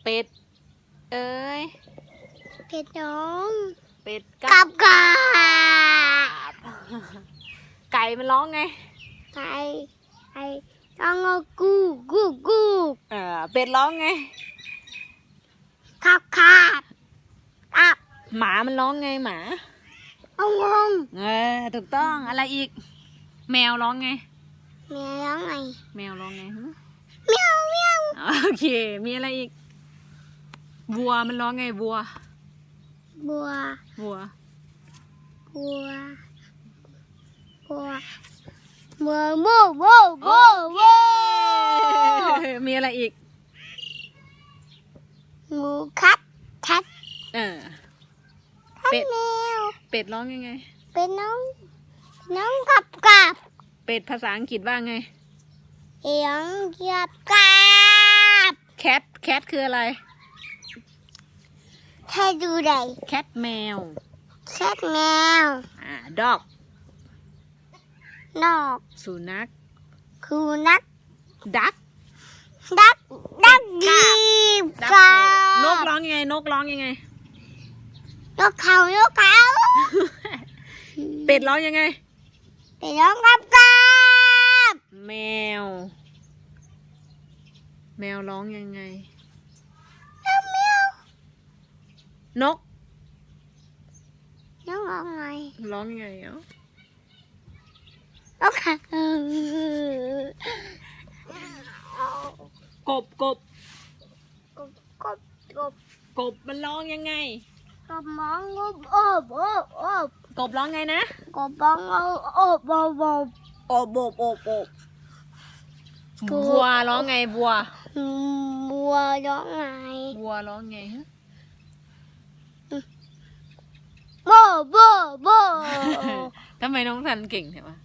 เป็ดเอ้ยเป็ดน้องเป็ดกับกาบไก่มันร้องไงไก่ร้องกูเป็ดร้องไงขับหมามันร้องไงหมางถูกต้องอะไรอีกแมวร้องไงแมวร้องไงแมวร้องไงเมียวโอเคมีอะไรอีกวัวมันร้องไงวัวบัวโบมีอะไรอีกงูคัดเป็ดแมวเป็ดร้องยังไงเป็นน้องกับเป็ดภาษาอังกฤษว่าไงเอียงกับแคทคืออะไรให้ดูได้แคทแมวดอกสุนัขดักดีกานกร้องยังไงนกร้องยังไงนกเขาเป็ดร้องยังไงเป็นน้องกับแมวร้องยังไงนกร้องไงร้องยังไงนกค่ะกบมันร้องยังไงกบมองอบกบร้องไงนะกบมองอบวัวร้องไงวัวร้องไงโบ ทำไมน้องทันเก่งใช่ปะ